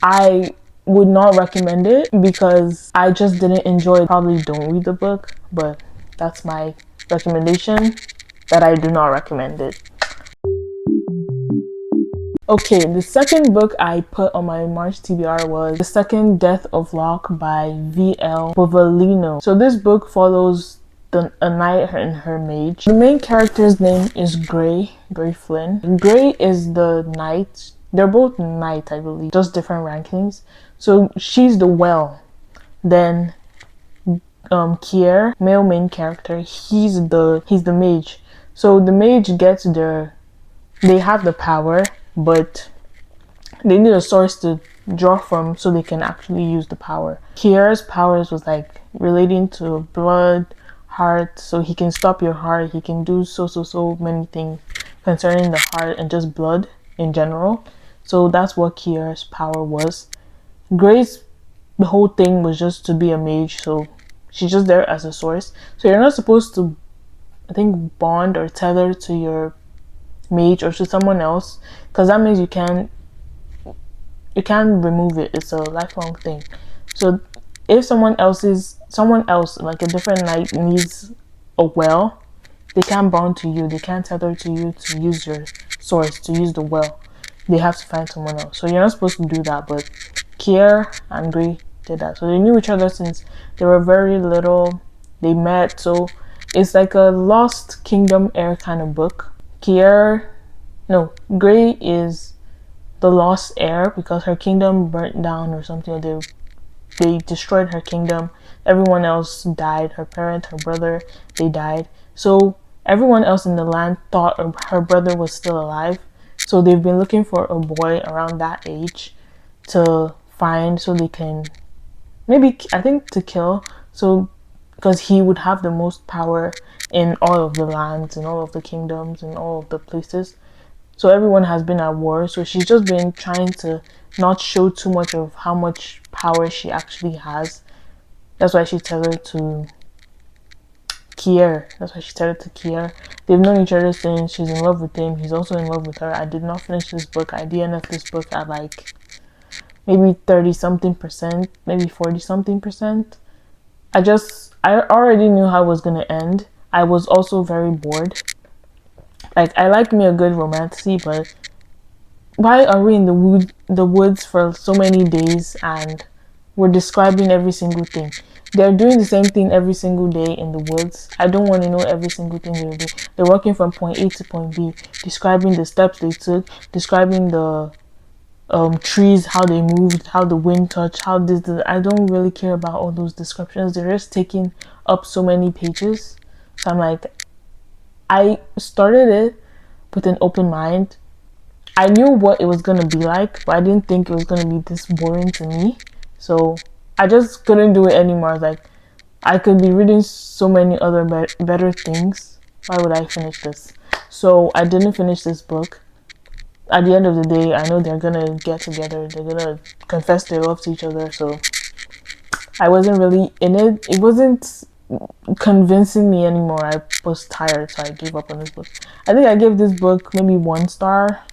I would not recommend it because I just didn't enjoy it. Probably don't read the book, but that's my recommendation, that I do not recommend it. Okay, the second book I put on my March TBR was The Second Death of Locke by V.L. Bovellino. So this book follows a knight and her mage. The main character's name is Gray Flynn. Gray is the knight. They're both knight, I believe, just different rankings. So she's the well. Then Kier, male main character, he's the mage. So the mage they have the power, but they need a source to draw from so they can actually use the power. Kier's powers was like relating to blood, heart, so he can stop your heart. He can do so many things concerning the heart and just blood in general. So that's what Kier's power was. Grace, the whole thing was just to be a mage, so she's just there as a source. So you're not supposed to, I think, bond or tether to your mage or to someone else, because that means you can't remove it. It's a lifelong thing. So if someone else, like a different knight, needs a well, they can't bond to you, they can't tether to you to use your source, to use the well. They have to find someone else. So you're not supposed to do that, but Kier and Gray did that. So they knew each other since they were very little. They met. So it's like a Lost Kingdom heir kind of book. Gray is the lost heir because her kingdom burnt down or something. They destroyed her kingdom. Everyone else died. Her parent, her brother, they died. So everyone else in the land thought her brother was still alive. So they've been looking for a boy around that age to find, so they can maybe, I think, to kill. So because he would have the most power in all of the lands and all of the kingdoms and all of the places. So everyone has been at war. So she's just been trying to not show too much of how much power she actually has. That's why she tethered to Kier. They've known each other since. She's in love with him. He's also in love with her. I did not finish this book. I DNF'd this book at like maybe 30-something%, maybe 40-something%. I already knew how it was gonna end. I was also very bored. Like, I like me a good romantasy, but why are we in the woods for so many days and we're describing every single thing? They're doing the same thing every single day in the woods. I don't want to know every single thing they're doing. They're walking from point A to point B, describing the steps they took, describing the trees, how they moved, how the wind touched, how this. I don't really care about all those descriptions. They're just taking up so many pages. So I'm like, I started it with an open mind. I knew what it was gonna be like, but I didn't think it was gonna be this boring to me. So I just couldn't do it anymore. I was like, I could be reading so many other better things. Why would I finish this? So I didn't finish this book. At the end of the day, I know they're gonna get together. They're gonna confess their love to each other. So I wasn't really in it. It wasn't convincing me anymore. I was tired, so I gave up on this book. I think I gave this book maybe 1 star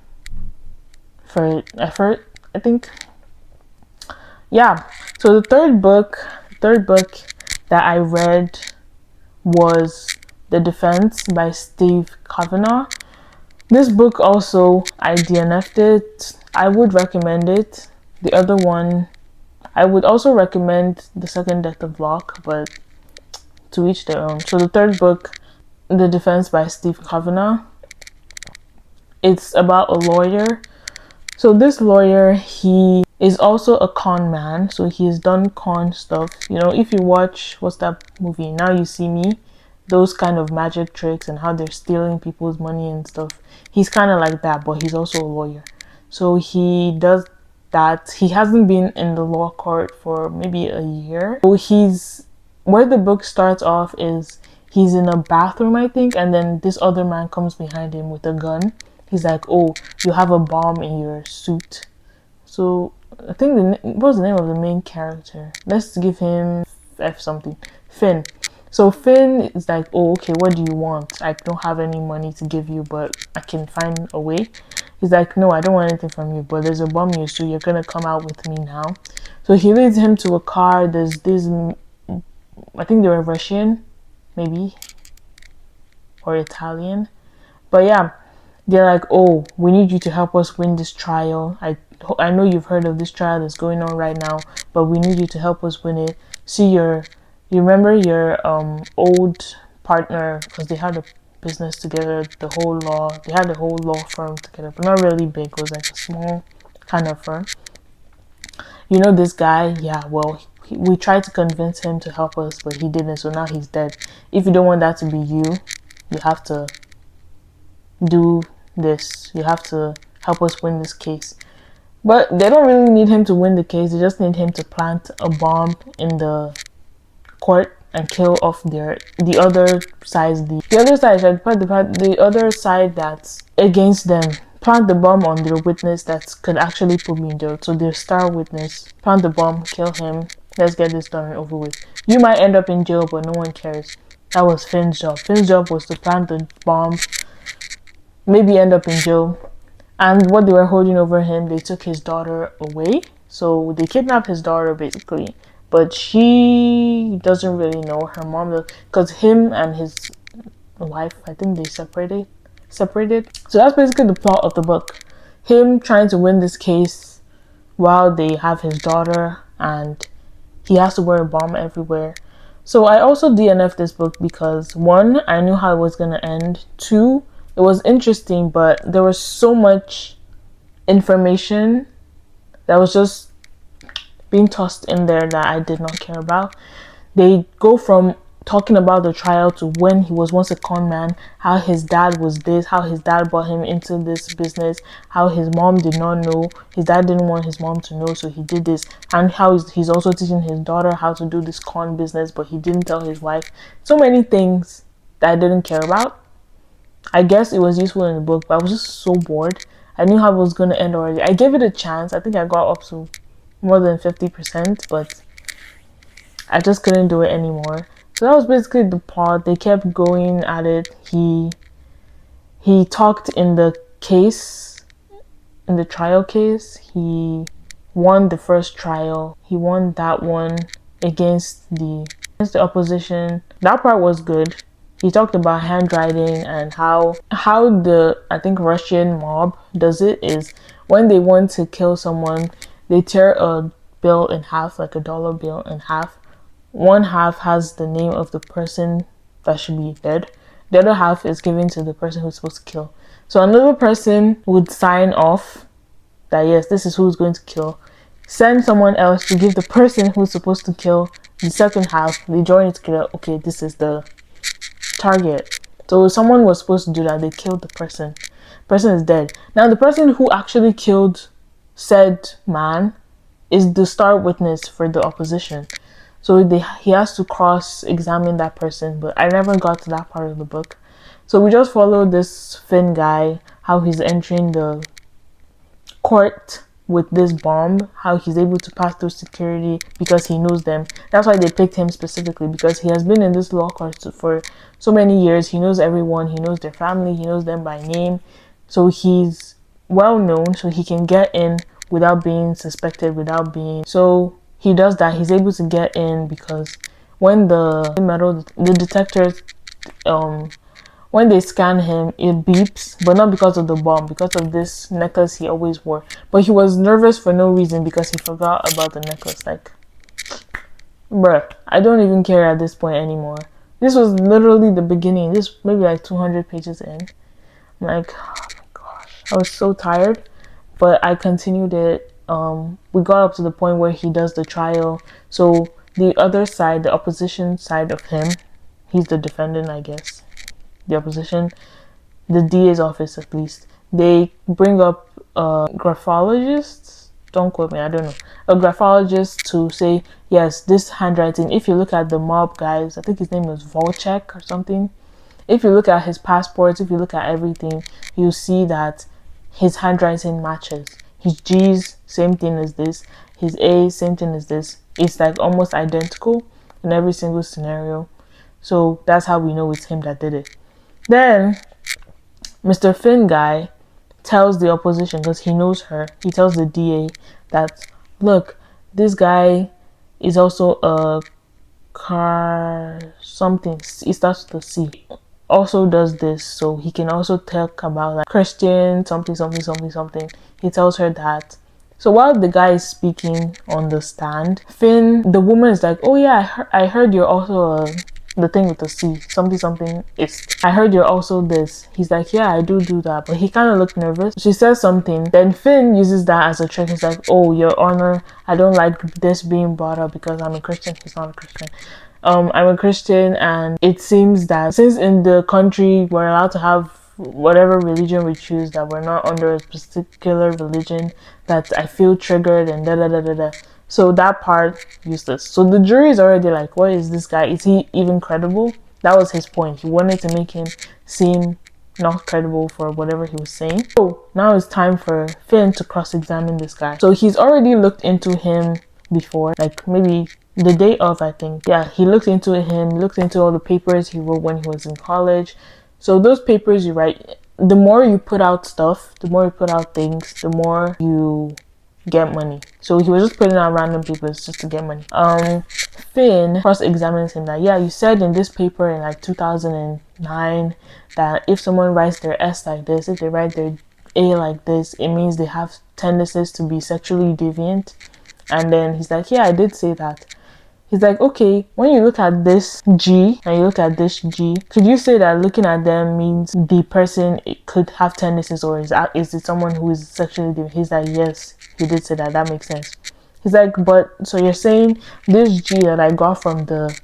for effort, I think. Yeah. So the third book that I read was The Defense by Steve Kavanaugh. This book also, I DNF'd it. I would recommend it. The other one, I would also recommend The Second Death of Locke, but to each their own. So the third book, The Defense by Steve Kavanaugh, it's about a lawyer. So this lawyer, he is also a con man. So he's done con stuff. You know, if you watch, what's that movie, Now You See Me? Those kind of magic tricks and how they're stealing people's money and stuff. He's kind of like that, but he's also a lawyer. So he does that. He hasn't been in the law court for maybe a year. So where the book starts off is he's in a bathroom, I think, and then this other man comes behind him with a gun. He's like, oh, you have a bomb in your suit. So I think what was the name of the main character? Let's give him F something. Finn. So Finn is like, oh, okay, what do you want? I don't have any money to give you, but I can find a way. He's like, no, I don't want anything from you, but there's a bomb here, so you're gonna come out with me now. So he leads him to a car. There's this, I think they were Russian, maybe, or Italian. But yeah, they're like, oh, we need you to help us win this trial. I know you've heard of this trial that's going on right now, but we need you to help us win it. See you remember your old partner, because they had a business together, they had the whole law firm together, but not really big. It was like a small kind of firm. You know this guy? Yeah, well, we tried to convince him to help us, but he didn't, so now he's dead. If you don't want that to be you, you have to do this. You have to help us win this case. But they don't really need him to win the case. They just need him to plant a bomb in the court and kill off the other side. The other side that's against them. Plant the bomb on their witness that could actually put me in jail. So their star witness. Plant the bomb, kill him. Let's get this done and over with. You might end up in jail, but no one cares. That was Finn's job. Finn's job was to plant the bomb, maybe end up in jail. And what they were holding over him, they took his daughter away. So they kidnapped his daughter basically, but she doesn't really know. Her mom, because him and his wife, I think they separated. So that's basically the plot of the book. Him trying to win this case while they have his daughter, and he has to wear a bomb everywhere. So I also DNF'd this book because, one, I knew how it was going to end. Two, it was interesting, but there was so much information that was just being tossed in there that I did not care about. They go from talking about the trial to when he was once a con man, how his dad was this, how his dad brought him into this business, how his mom did not know, his dad didn't want his mom to know, so he did this, and how he's also teaching his daughter how to do this con business, but he didn't tell his wife. So many things that I didn't care about. I guess it was useful in the book, but I was just so bored. I knew how it was going to end already. I gave it a chance. I think I got up to more than 50%, but I just couldn't do it anymore. So that was basically the plot. They kept going at it. He talked in the case, in the trial case. He won the first trial. He won that one against the opposition. That part was good. He talked about handwriting and how the, I think, Russian mob does it is when they want to kill someone, they tear a bill in half, like a dollar bill in half. One half has the name of the person that should be dead. The other half is given to the person who's supposed to kill. So another person would sign off that yes, this is who's going to kill. Send someone else to give the person who's supposed to kill the second half. They join it together. Okay, this is the target. So someone was supposed to do that. They killed the person. Person is dead. Now the person who actually killed said man is the star witness for the opposition. So he has to cross-examine that person, but I never got to that part of the book. So we just followed this Finn guy, how he's entering the court with this bomb, how he's able to pass through security because he knows them. That's why they picked him specifically, because he has been in this law court for so many years. He knows everyone, he knows their family, he knows them by name. So he's well known, so he can get in without being suspected, so he does that. He's able to get in because when the detectors, when they scan him, it beeps, but not because of the bomb, because of this necklace he always wore. But he was nervous for no reason because he forgot about the necklace. Like, bruh, I don't even care at this point anymore. This was literally the beginning. This maybe like 200 pages in. I'm like, oh my gosh, I was so tired, but I continued it. We got up to the point where he does the trial. So the other side, the opposition side of him, he's the defendant, I guess. The opposition, the DA's office at least, they bring up a graphologist. Don't quote me, I don't know. A graphologist to say, yes, this handwriting, if you look at the mob guys, I think his name was Volchek or something. If you look at his passports, if you look at everything, you'll see that his handwriting matches. His G's, same thing as this. His A's, same thing as this. It's like almost identical in every single scenario. So that's how we know it's him that did it. Then Mr. Finn guy tells the opposition, because he knows her, he tells the DA that, look, this guy is also a car something, it starts with a C, also does this, so he can also talk about like Christian something something something something. He tells her that. So while the guy is speaking on the stand, Finn, the woman is like, oh yeah, I heard you're also the thing with the C, something something, it's, I heard you're also this. He's like, yeah, I do that, but he kind of looked nervous. She says something, then Finn uses that as a trick. He's like, oh, your honor, I don't like this being brought up because I'm a Christian. He's not a Christian. I'm a Christian, and it seems that since in the country we're allowed to have whatever religion we choose, that we're not under a particular religion, that I feel triggered and da da da da da. So that part useless. So the jury is already like, what is this guy? Is he even credible? That was his point. He wanted to make him seem not credible for whatever he was saying. So now it's time for Finn to cross-examine this guy. So he's already looked into him before, like maybe the day of, I think. Yeah, he looked into him, looked into all the papers he wrote when he was in college. So those papers you write, the more you put out stuff, the more you put out things, the more you get money. So he was just putting out random papers just to get money. Finn cross-examines him that, yeah, you said in this paper in like 2009 that if someone writes their S like this, if they write their A like this, it means they have tendencies to be sexually deviant. And then he's like, yeah, I did say that. He's like, okay, when you look at this G and you look at this G, could you say that looking at them means the person could have tendencies, or is it someone who is sexually deviant? He's like, yes, he did say that. That makes sense. He's like, but so you're saying this G that I got from the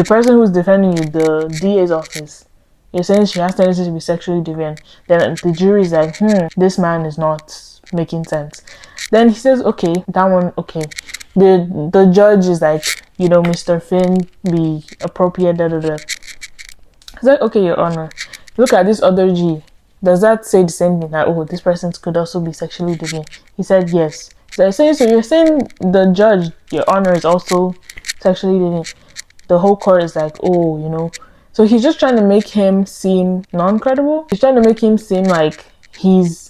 person who's defending you, the DA's office, you're saying she has tendencies to be sexually deviant. Then the jury is like, this man is not making sense. Then he says, okay, that one, okay. The judge is like, you know, Mr. Finn, be appropriate, da da da. He's like, okay, your honor, look at this other G. Does that say the same thing, that, oh, this person could also be sexually deviant? He said yes. So you're saying the judge, your honor, is also sexually deviant? The whole court is like, oh, you know. So he's just trying to make him seem non-credible. He's trying to make him seem like his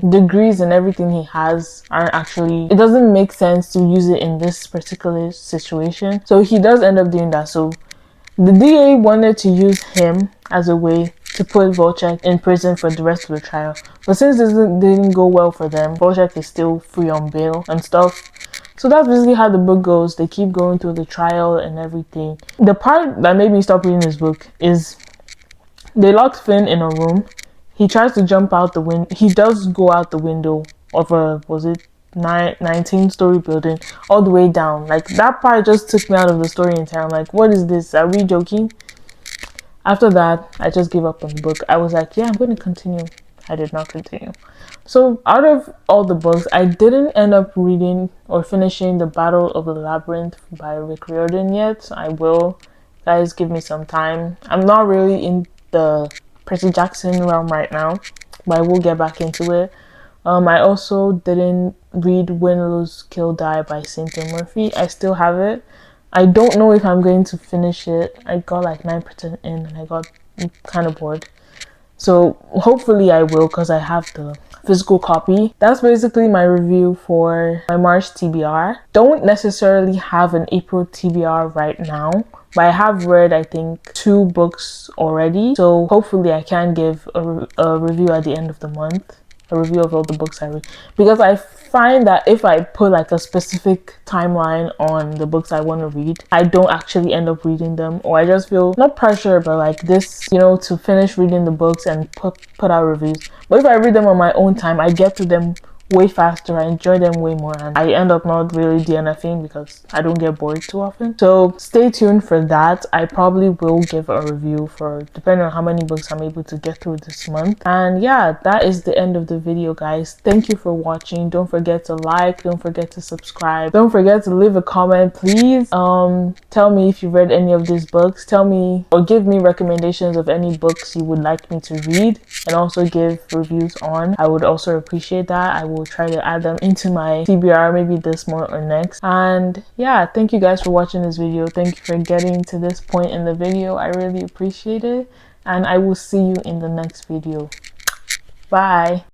degrees and everything he has aren't actually, it doesn't make sense to use it in this particular situation. So he does end up doing that. So the DA wanted to use him as a way to put Volchek in prison for the rest of the trial, but since this didn't go well for them, Volchek is still free on bail and stuff. So that's basically how the book goes. They keep going through the trial and everything. The part that made me stop reading this book is they locked Finn in a room. He tries to jump out the window. He does go out the window of a, was it 19-story building, all the way down. Like, that part just took me out of the story entirely. I'm like, what is this? Are we joking? After that, I just gave up on the book. I was like, yeah, I'm going to continue. I did not continue. So out of all the books, I didn't end up reading or finishing The Battle of the Labyrinth by Rick Riordan yet. I will. Guys, give me some time. I'm not really in the Percy Jackson realm right now, but I will get back into it. I also didn't read Win, Lose, Kill, Die by Cynthia Murphy. I still have it. I don't know if I'm going to finish it. I got like 9% in and I got kind of bored. So hopefully I will, because I have the physical copy. That's basically my review for my March TBR. Don't necessarily have an April TBR right now, but I have read, I think, 2 books already. So hopefully I can give a review at the end of the month. A review of all the books I read. Because I find that if I put like a specific timeline on the books I want to read, I don't actually end up reading them. Or I just feel, not pressure, but like this, you know, to finish reading the books and put out reviews. But if I read them on my own time, I get to them way faster, I enjoy them way more, and I end up not really DNFing because I don't get bored too often. So stay tuned for that. I probably will give a review for, depending on how many books I'm able to get through this month. And yeah, that is the end of the video, guys. Thank you for watching. Don't forget to like, don't forget to subscribe, don't forget to leave a comment, please. Tell me if you read any of these books. Tell me or give me recommendations of any books you would like me to read, and also give reviews on. I would also appreciate that. I will will try to add them into my TBR maybe this month or next. And yeah, thank you guys for watching this video. Thank you for getting to this point in the video. I really appreciate it, and I will see you in the next video. Bye.